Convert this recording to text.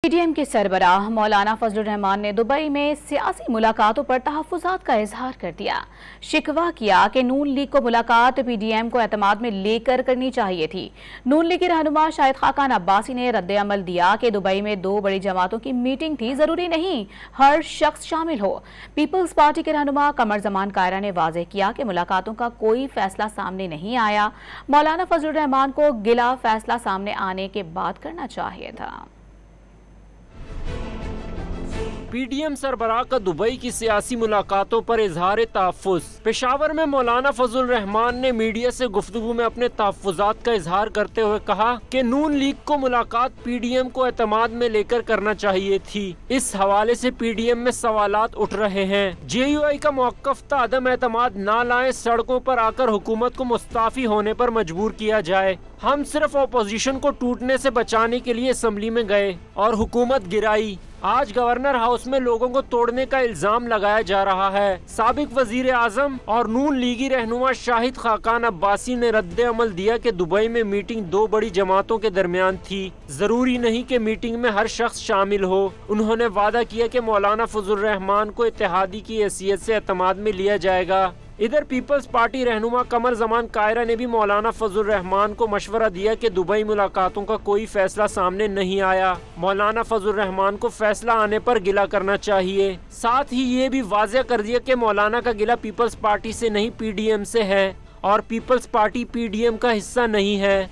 PDM के सरबराह मौलाना फजलुर रहमान ने Dubai में सियासी मुलाकातों पर तहफ्फुज़ात का इजहार कर दिया। शिकवा किया कि नून लीग को मुलाकात पीडीएम को एतमाद में लेकर करनी चाहिए थी। नून लीग के रहनुमा शाहिद खाकान अब्बासी ने रद्द-ए-अमल दिया कि दुबई में दो बड़ी जमातों की मीटिंग थी, जरूरी नहीं हर शख्स शामिल हो। पीपल्स पार्टी के रहनुमा कमर जमान कायरा ने वाज़ेह किया कि मुलाकातों का कोई फैसला सामने नहीं आया। मौलाना फजलुर रहमान को गिला फैसला सामने आने के बाद करना चाहिए था। पीडीएम सरबराह का दुबई की सियासी मुलाकातों पर इजहार तहफ्फुज़। पेशावर में मौलाना फजलुर रहमान ने मीडिया से गुफ्तगू में अपने तहफ्फुज़ात का इजहार करते हुए कहा कि नून लीग को मुलाकात पीडीएम को एतमाद में लेकर करना चाहिए थी। इस हवाले से पीडीएम में सवालात उठ रहे हैं। जेयूआई का मौक़िफ़ था अदम एतमाद ना लाएं, सड़कों पर आकर हुकूमत को मुस्ताफ़ी होने पर मजबूर किया जाए। हम सिर्फ अपोजिशन को टूटने से बचाने के लिए असम्बली में गए और हुकूमत गिराई। आज गवर्नर हाउस में लोगों को तोड़ने का इल्जाम लगाया जा रहा है। साबिक वजीर आजम और नून लीगी रहनुमा शाहिद खाकान अब्बासी ने रद्द-ए-अमल दिया कि दुबई में मीटिंग दो बड़ी जमातों के दरमियान थी, जरूरी नहीं कि मीटिंग में हर शख्स शामिल हो। उन्होंने वादा किया कि मौलाना फजलुर रहमान को इत्तेहादी की हैसियत से एतमाद में लिया जाएगा। इधर पीपल्स पार्टी रहनुमा कमर जमान कायरा ने भी मौलाना फजलुर रहमान को मशवरा दिया कि दुबई मुलाकातों का कोई फैसला सामने नहीं आया। मौलाना फजलुर रहमान को फैसला आने पर गिला करना चाहिए। साथ ही ये भी वाज़ेह कर दिया कि मौलाना का गिला पीपल्स पार्टी से नहीं पीडीएम से है और पीपल्स पार्टी पीडीएम का हिस्सा नहीं है।